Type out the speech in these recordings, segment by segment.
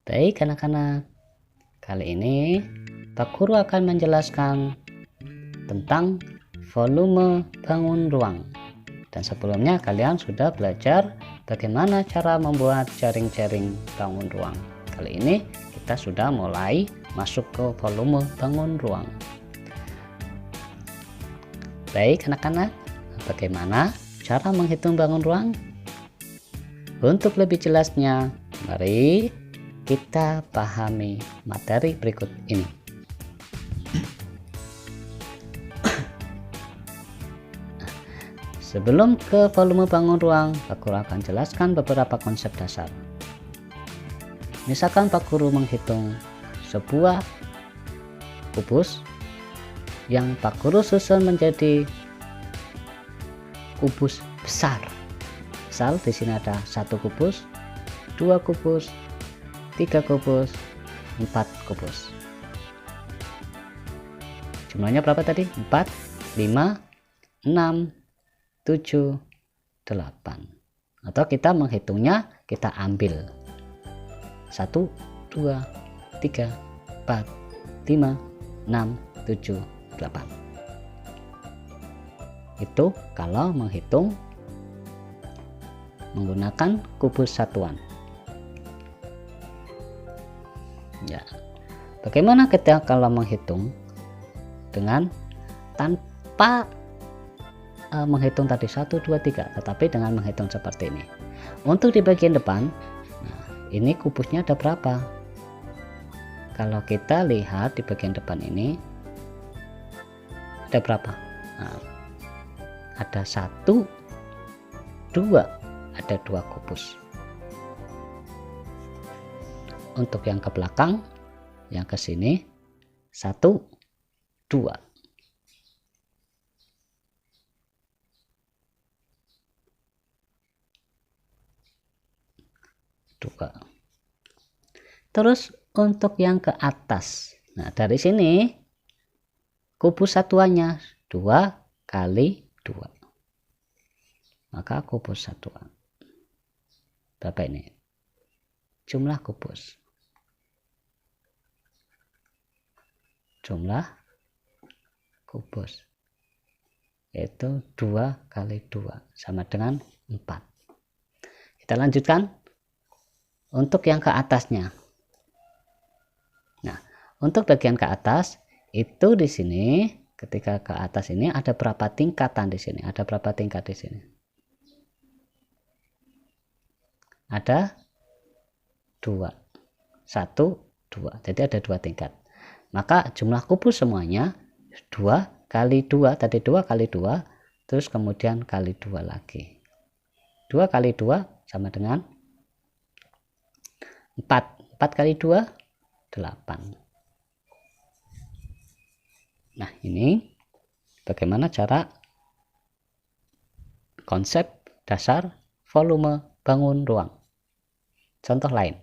Baik anak-anak, kali ini Pak Guru akan menjelaskan tentang volume bangun ruang. Dan sebelumnya kalian sudah belajar bagaimana cara membuat jaring-jaring bangun ruang. Kali ini kita sudah mulai masuk ke volume bangun ruang. Baik anak-anak, bagaimana cara menghitung bangun ruang? Untuk lebih jelasnya, mari kita pahami materi berikut ini. Sebelum ke volume bangun ruang, Pak Guru akan jelaskan beberapa konsep dasar. Misalkan Pak Guru menghitung sebuah kubus yang Pak Guru susun menjadi kubus besar. Misal di sini ada 1 kubus, 2 kubus, 3 kubus, 4 kubus. Jumlahnya berapa tadi? 4, 5, 6, 7, 8. Atau kita menghitungnya, kita ambil 1, 2, 3, 4, 5, 6, 7, 8. Itu kalau menghitung menggunakan kubus satuan. Ya, bagaimana kita kalau menghitung dengan tanpa menghitung tadi 1, 2, 3, tetapi dengan menghitung seperti ini. Untuk di bagian depan, nah, ini kubusnya ada berapa? Kalau kita lihat di bagian depan ini ada berapa? Nah, ada 1, 2, ada 2 kubus. Untuk yang ke belakang, yang ke sini 1, 2. Terus untuk yang ke atas, nah dari sini kubus satuannya 2 kali 2, maka kubus satuan berapa ini? Jumlah kubus yaitu 2 kali 2 sama dengan 4. Kita lanjutkan untuk yang ke atasnya. Nah, untuk bagian ke atas itu di sini, ketika ke atas ini ada berapa tingkatan di sini? Ada berapa tingkat di sini? Ada 2, 1, 2. Jadi ada 2 tingkat. Maka jumlah kubus semuanya 2 kali 2, tadi 2 kali 2, terus kemudian kali 2 lagi. 2 kali 2 sama dengan 4. 4 kali 2, 8. Nah, ini bagaimana cara konsep dasar volume bangun ruang. Contoh lain.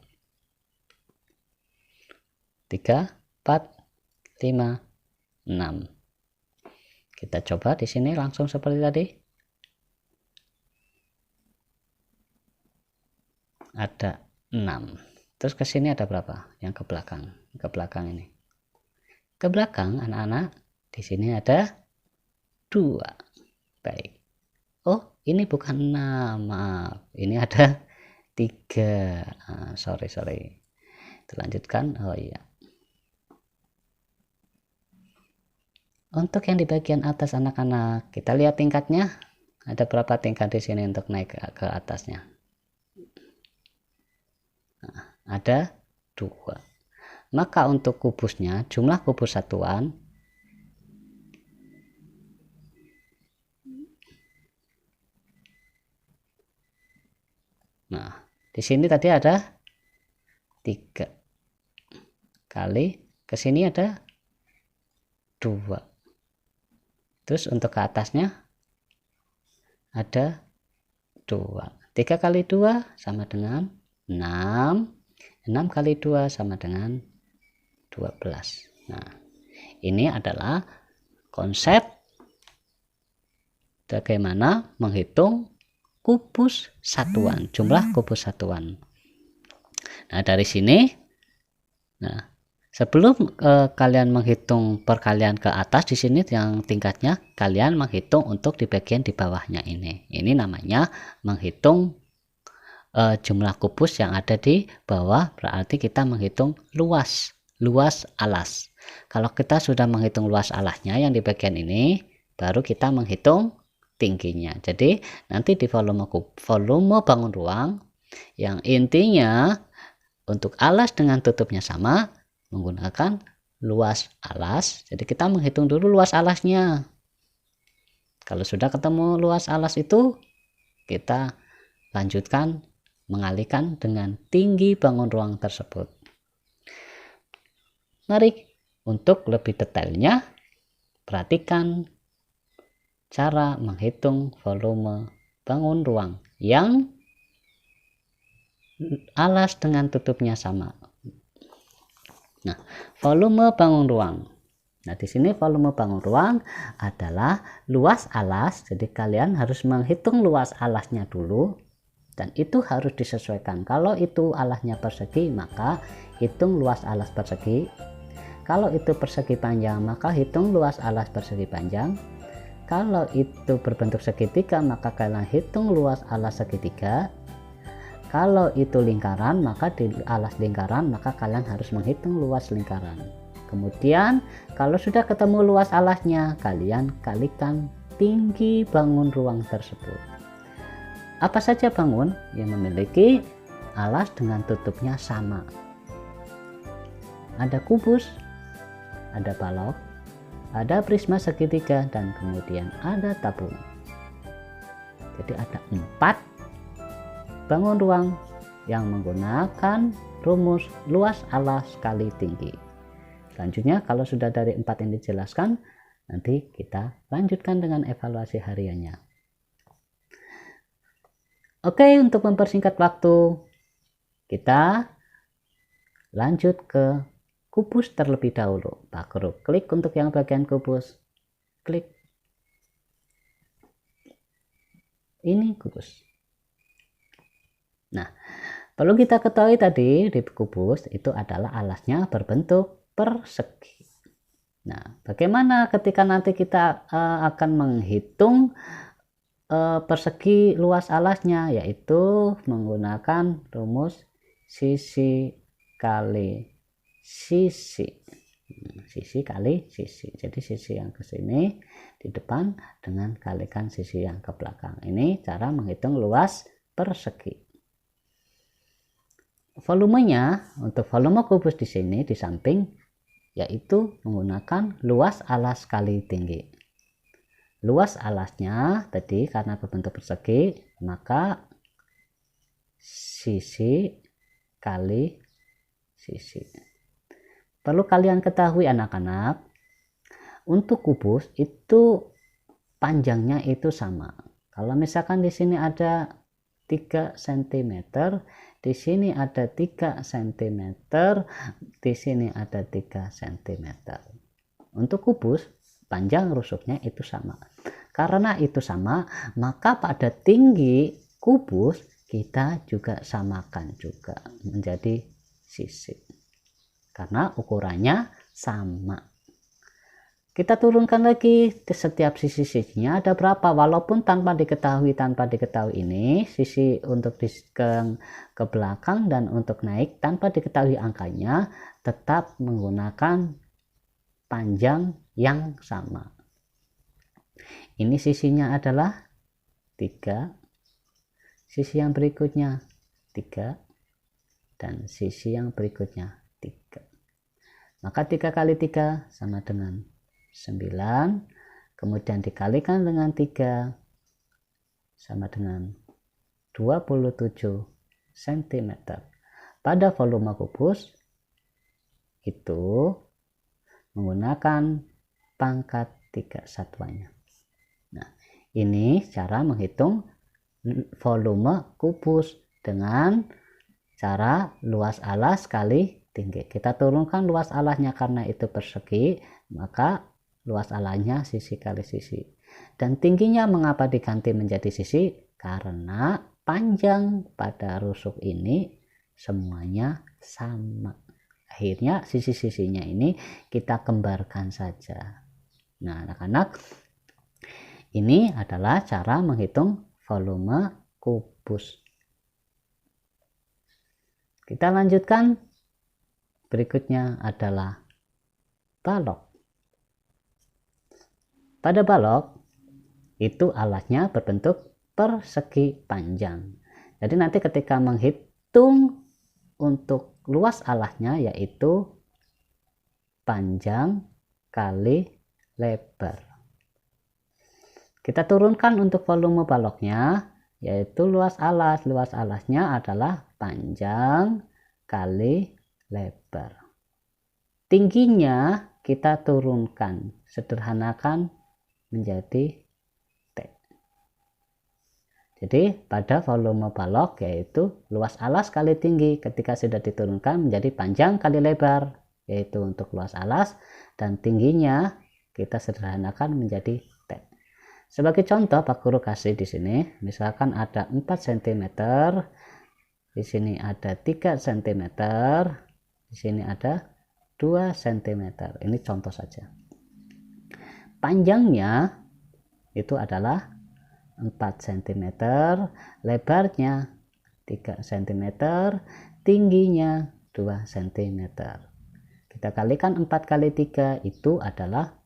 3, 4, 5, 6. Kita coba di sini langsung seperti tadi. Ada 6. Terus ke sini ada berapa? Yang ke belakang. Ke belakang ini. Ke belakang anak-anak di sini ada 2. Baik. Oh, ini bukan 6, maaf. Ini ada 3. Sorry. Kita lanjutkan. Oh iya. Untuk yang di bagian atas anak-anak, kita lihat tingkatnya. Ada berapa tingkat di sini untuk naik ke atasnya? Nah, ada 2. Maka untuk kubusnya, jumlah kubus satuan Nah, di sini tadi ada 3 kali, ke sini ada 2. Terus untuk ke atasnya ada 2. 3 kali 2 sama dengan 6. 6 kali 2 sama dengan 12. Nah, ini adalah konsep bagaimana menghitung kubus satuan, jumlah kubus satuan. Nah, dari sini, sebelum kalian menghitung perkalian ke atas, di sini yang tingkatnya kalian menghitung untuk di bagian di bawahnya ini. Ini namanya menghitung jumlah kubus yang ada di bawah, berarti kita menghitung luas alas. Kalau kita sudah menghitung luas alasnya yang di bagian ini, baru kita menghitung tingginya. Jadi nanti di volume bangun ruang yang intinya untuk alas dengan tutupnya sama menggunakan luas alas. Jadi kita menghitung dulu luas alasnya. Kalau sudah ketemu luas alas itu, kita lanjutkan mengalihkan dengan tinggi bangun ruang tersebut. Mari untuk lebih detailnya perhatikan cara menghitung volume bangun ruang yang alas dengan tutupnya sama. Nah, volume bangun ruang. Nah, di sini volume bangun ruang adalah luas alas. Jadi kalian harus menghitung luas alasnya dulu. Dan itu harus disesuaikan. Kalau itu alasnya persegi, maka hitung luas alas persegi. Kalau itu persegi panjang, maka hitung luas alas persegi panjang. Kalau itu berbentuk segitiga, maka kalian hitung luas alas segitiga. Kalau itu lingkaran, maka di alas lingkaran, maka kalian harus menghitung luas lingkaran. Kemudian, kalau sudah ketemu luas alasnya, kalian kalikan tinggi bangun ruang tersebut. Apa saja bangun yang memiliki alas dengan tutupnya sama? Ada kubus, ada balok, ada prisma segitiga, dan kemudian ada tabung. Jadi ada 4 bangun ruang yang menggunakan rumus luas alas kali tinggi. Selanjutnya, kalau sudah dari 4 ini dijelaskan, nanti kita lanjutkan dengan evaluasi hariannya. Oke, untuk mempersingkat waktu, kita lanjut ke kubus terlebih dahulu. Pak Guru klik untuk yang bagian kubus, klik. Ini kubus. Nah, perlu kita ketahui tadi di kubus itu adalah alasnya berbentuk persegi. Nah, bagaimana ketika nanti kita akan menghitung persegi luas alasnya, yaitu menggunakan rumus sisi kali sisi. Sisi kali sisi. Jadi sisi yang ke sini di depan dengan kalikan sisi yang ke belakang. Ini cara menghitung luas persegi. Volumenya, untuk volume kubus di sini di samping, yaitu menggunakan luas alas kali tinggi. Luas alasnya tadi karena berbentuk persegi, maka sisi kali sisi. Perlu kalian ketahui anak-anak, untuk kubus itu panjangnya itu sama. Kalau misalkan di sini ada 3 cm, di sini ada 3 cm, di sini ada 3 cm. Untuk kubus panjang rusuknya itu sama. Karena itu sama, maka pada tinggi kubus kita juga samakan juga menjadi sisi. Karena ukurannya sama. Kita turunkan lagi di setiap sisi-sisinya ada berapa, walaupun tanpa diketahui ini sisi untuk ke belakang dan untuk naik tanpa diketahui angkanya tetap menggunakan panjang yang sama. Ini sisinya adalah 3, sisi yang berikutnya 3, dan sisi yang berikutnya 3. Maka 3 kali 3 sama dengan 9, kemudian dikalikan dengan 3 sama dengan 27, cm. Pada volume kubus itu menggunakan pangkat 3 satuannya. Nah, ini cara menghitung volume kubus dengan cara luas alas kali tinggi. Kita turunkan luas alasnya karena itu persegi, maka luas alasnya sisi kali sisi. Dan tingginya mengapa diganti menjadi sisi? Karena panjang pada rusuk ini semuanya sama. Akhirnya sisi-sisinya ini kita kembarkan saja. Nah, anak-anak, ini adalah cara menghitung volume kubus. Kita lanjutkan. Berikutnya adalah balok. Pada balok itu alasnya berbentuk persegi panjang. Jadi nanti ketika menghitung untuk luas alasnya yaitu panjang kali lebar. Kita turunkan untuk volume baloknya yaitu luas alas. Luas alasnya adalah panjang kali lebar. Tingginya kita turunkan, sederhanakan menjadi T. Jadi pada volume balok yaitu luas alas kali tinggi, ketika sudah diturunkan menjadi panjang kali lebar, yaitu untuk luas alas, dan tingginya kita sederhanakan menjadi T. Sebagai contoh Pak Guru kasih di sini, misalkan ada 4 cm, di sini ada 3 cm, di sini ada 2 cm. Ini contoh saja. Panjangnya itu adalah 4 cm, lebarnya 3 cm, tingginya 2 cm. Kita kalikan 4 kali 3 itu adalah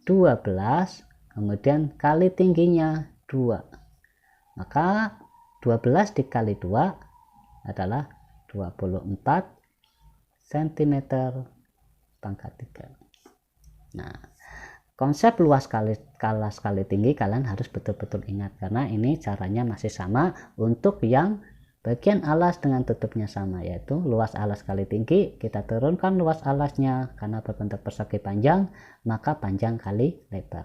12, kemudian kali tingginya 2. Maka 12 dikali 2 adalah 24 cm pangkat 3. Nah, konsep luas kali tinggi kalian harus betul-betul ingat, karena ini caranya masih sama untuk yang bagian alas dengan tutupnya sama, yaitu luas alas kali tinggi kita turunkan luas alasnya karena berbentuk persegi panjang, maka panjang kali lebar.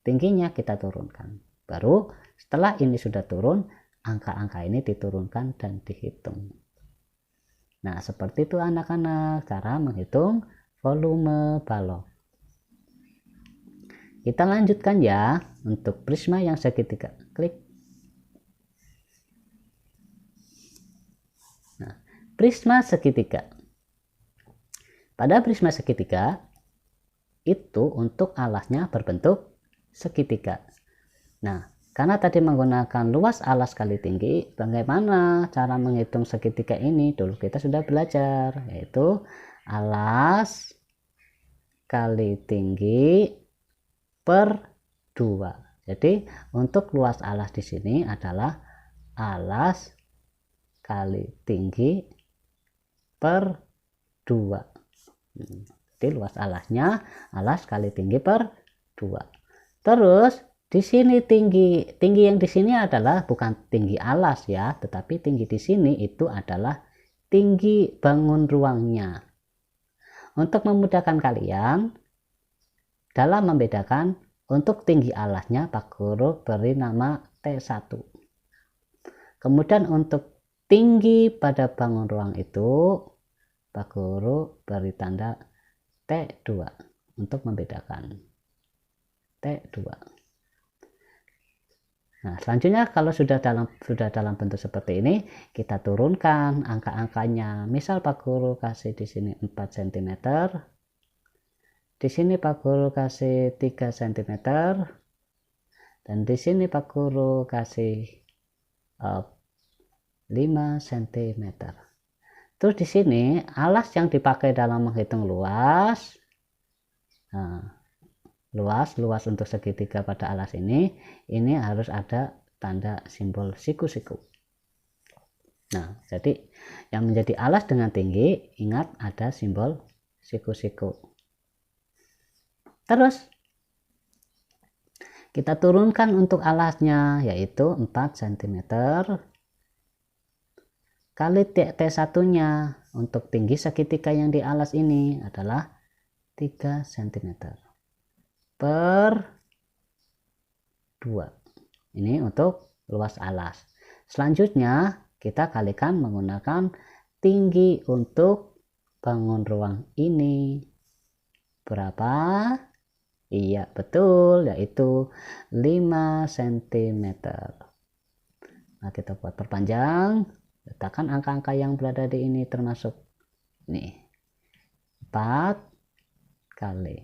Tingginya kita turunkan. Baru setelah ini sudah turun, angka-angka ini diturunkan dan dihitung. Nah, seperti itu anak-anak cara menghitung volume balok. Kita lanjutkan ya untuk prisma yang segitiga. Klik. Nah, prisma segitiga. Pada prisma segitiga itu untuk alasnya berbentuk segitiga. Nah, karena tadi menggunakan luas alas kali tinggi, bagaimana cara menghitung segitiga ini? Dulu kita sudah belajar, yaitu alas kali tinggi per 2. Jadi untuk luas alas di sini adalah alas kali tinggi per 2. Jadi luas alasnya alas kali tinggi per 2. Terus di sini tinggi yang di sini adalah bukan tinggi alas ya, tetapi tinggi di sini itu adalah tinggi bangun ruangnya. Untuk memudahkan kalian dalam membedakan, untuk tinggi alasnya Pak Guru beri nama T1. Kemudian untuk tinggi pada bangun ruang itu Pak Guru beri tanda T2 untuk membedakan. T2. Nah, selanjutnya kalau sudah dalam bentuk seperti ini, kita turunkan angka-angkanya. Misal Pak Guru kasih di sini 4 cm. Di sini Pak Guru kasih 3 cm. Dan di sini Pak Guru kasih 5 cm. Terus di sini alas yang dipakai dalam menghitung luas. Luas untuk segitiga pada alas ini harus ada tanda simbol siku-siku. Nah, jadi yang menjadi alas dengan tinggi, ingat ada simbol siku-siku. Terus kita turunkan untuk alasnya yaitu 4 cm. kali T1 nya untuk tinggi segitiga yang di alas ini adalah 3 cm per 2. Ini untuk luas alas. Selanjutnya kita kalikan menggunakan tinggi untuk bangun ruang ini. Berapa? Iya betul, yaitu 5 cm. Nah, kita buat perpanjang, letakkan angka-angka yang berada di ini termasuk nih 4 kali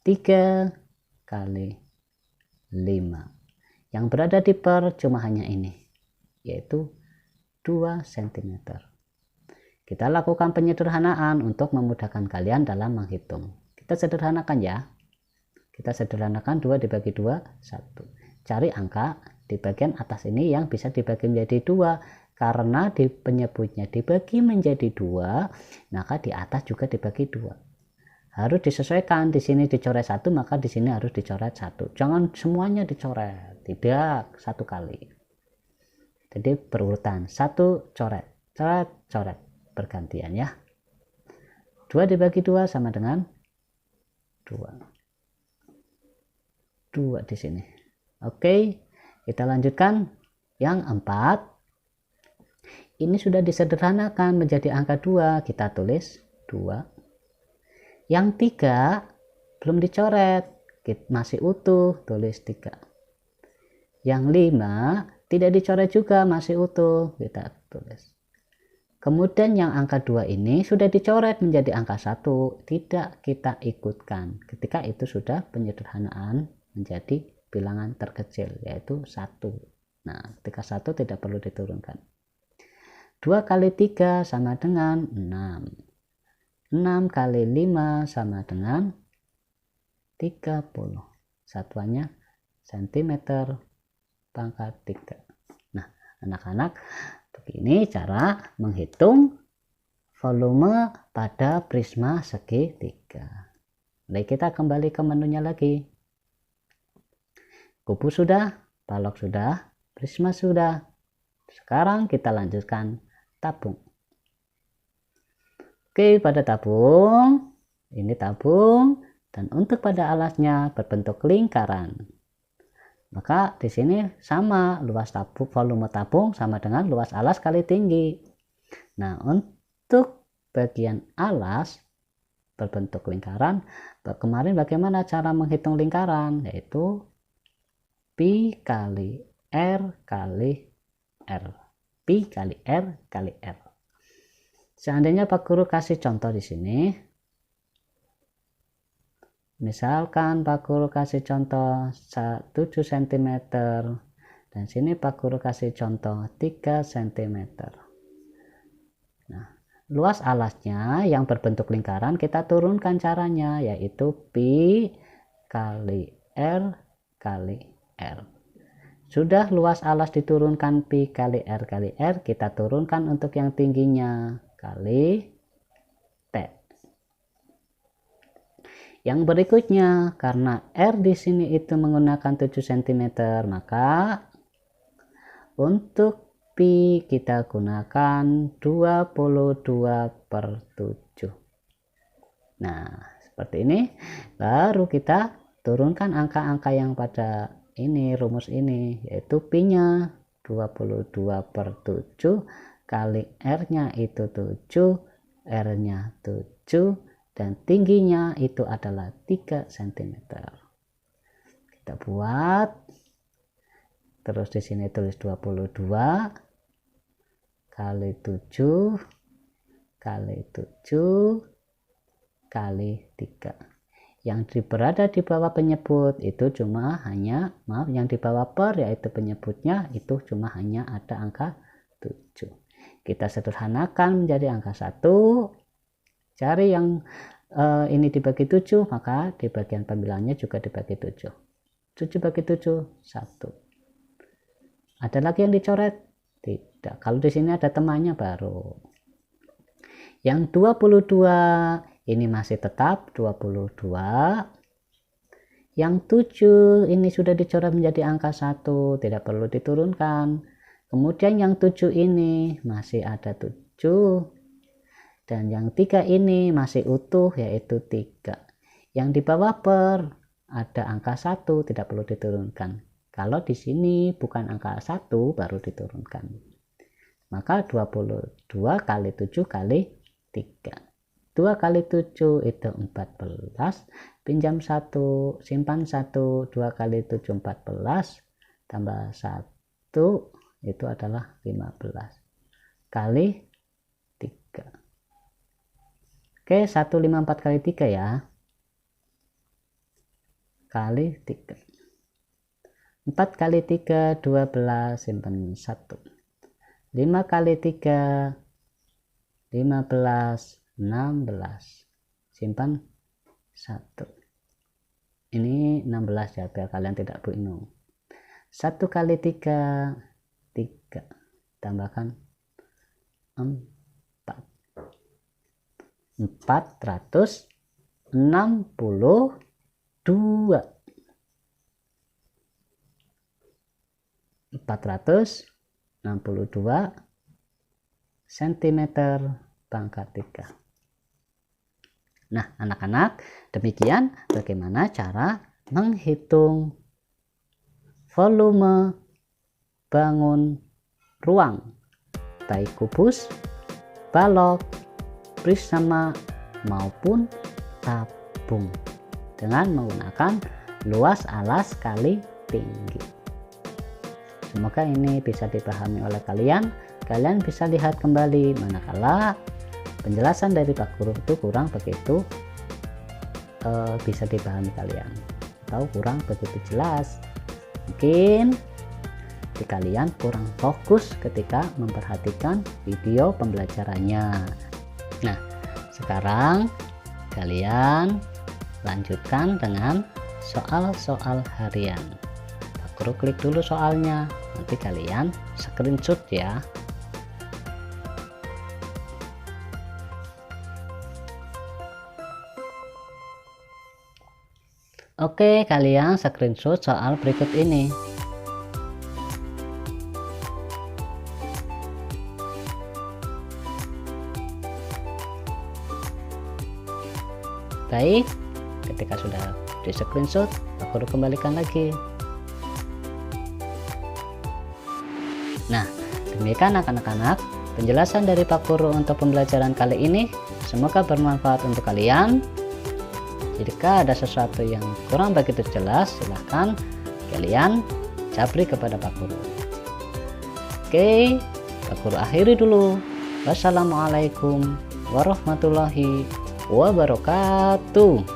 3 kali 5. Yang berada di per cuma hanya ini, yaitu 2 cm. Kita lakukan penyederhanaan untuk memudahkan kalian dalam menghitung. Kita sederhanakan ya. Kita sederhanakan 2 dibagi 2, 1. Cari angka di bagian atas ini yang bisa dibagi menjadi 2. Karena di penyebutnya dibagi menjadi 2, maka di atas juga dibagi 2. Harus disesuaikan, di sini dicoret 1, maka di sini harus dicoret 1. Jangan semuanya dicoret, tidak satu kali. Jadi berurutan, 1 coret, coret, coret, bergantian ya. 2 dibagi 2 sama dengan 2 di sini. Oke, kita lanjutkan yang 4. Ini sudah disederhanakan menjadi angka 2, kita tulis 2. Yang 3 belum dicoret, masih utuh, tulis 3. Yang 5 tidak dicoret juga, masih utuh, kita tulis. Kemudian yang angka 2 ini sudah dicoret menjadi angka 1, tidak kita ikutkan. Ketika itu sudah penyederhanaan menjadi bilangan terkecil, yaitu 1. Nah, ketika 1 tidak perlu diturunkan. 2 kali 3 sama dengan 6. 6 kali 5 sama dengan 30. Satuannya cm pangkat 3. Nah, anak-anak, begini cara menghitung volume pada prisma segitiga. Baik, kita kembali ke menunya lagi. Kubu sudah, balok sudah, prisma sudah. Sekarang kita lanjutkan tabung. Oke, pada tabung, ini tabung, dan untuk pada alasnya berbentuk lingkaran. Maka di sini sama, luas tabung, volume tabung sama dengan luas alas kali tinggi. Nah, untuk bagian alas berbentuk lingkaran, kemarin bagaimana cara menghitung lingkaran? Yaitu pi kali R kali R. Pi kali R kali R. Seandainya Pak Guru kasih contoh di sini. Misalkan Pak Guru kasih contoh 7 cm. Dan sini Pak Guru kasih contoh 3 cm. Nah, luas alasnya yang berbentuk lingkaran kita turunkan caranya, yaitu pi kali R kali R. Sudah luas alas diturunkan pi kali R kali R, kita turunkan untuk yang tingginya kali T. Yang berikutnya, karena R di sini itu menggunakan 7 cm, maka untuk pi kita gunakan 22/7. Nah, seperti ini. Baru kita turunkan angka-angka yang pada ini, rumus ini, yaitu pi-nya 22/7 kali R-nya itu 7, R-nya 7, dan tingginya itu adalah 3 cm. Kita buat, terus di sini tulis 22 kali 7 kali 7 kali 3. Yang berada di bawah penyebut itu cuma hanya, yang di bawah per yaitu penyebutnya itu cuma hanya ada angka 7. Kita sederhanakan menjadi angka 1. Cari yang ini dibagi 7, maka di bagian pembilangnya juga dibagi 7. 7 bagi 7, 1. Ada lagi yang dicoret? Tidak. Kalau di sini ada temannya baru. Yang 22 ini masih tetap 22. Yang 7 ini sudah dicoret menjadi angka 1, tidak perlu diturunkan. Kemudian yang 7 ini masih ada 7. Dan yang 3 ini masih utuh, yaitu 3. Yang di bawah per ada angka 1, tidak perlu diturunkan. Kalau di sini bukan angka 1 baru diturunkan. Maka 22 kali 7 kali 3. 2 kali 7 itu 14. Pinjam 1, simpan 1. 2 kali 7 14. Tambah 1 itu adalah 15. Kali 3. Oke, 154 kali 3 ya. Kali 3. 4 kali 3, 12, simpan 1. 5 kali 3, 15, 16. Simpan 1. Ini 16 ya, biar kalian tidak bingung. 1 kali 3, 3. Tambahkan 4. 462 cm pangkat 3. Nah, anak-anak, demikian bagaimana cara menghitung volume bangun ruang, baik kubus, balok, prisma maupun tabung, dengan menggunakan luas alas kali tinggi. Semoga ini bisa dipahami oleh kalian. Kalian bisa lihat kembali manakala penjelasan dari Pak Guru itu kurang begitu bisa dipahami kalian, atau kurang begitu jelas. Mungkin kalian kurang fokus ketika memperhatikan video pembelajarannya. Nah, sekarang kalian lanjutkan dengan soal-soal harian. Pak Guru klik dulu soalnya, nanti kalian screenshot ya. Oke, kalian screenshot soal berikut ini. Baik, ketika sudah di screenshot, Pak Guru kembalikan lagi. Nah, demikian anak-anak penjelasan dari Pak Guru untuk pembelajaran kali ini. Semoga bermanfaat untuk kalian. Jika ada sesuatu yang kurang begitu jelas, silahkan kalian japri kepada Pak Guru. Oke, Pak Guru akhiri dulu. Wassalamualaikum warahmatullahi wabarakatuh.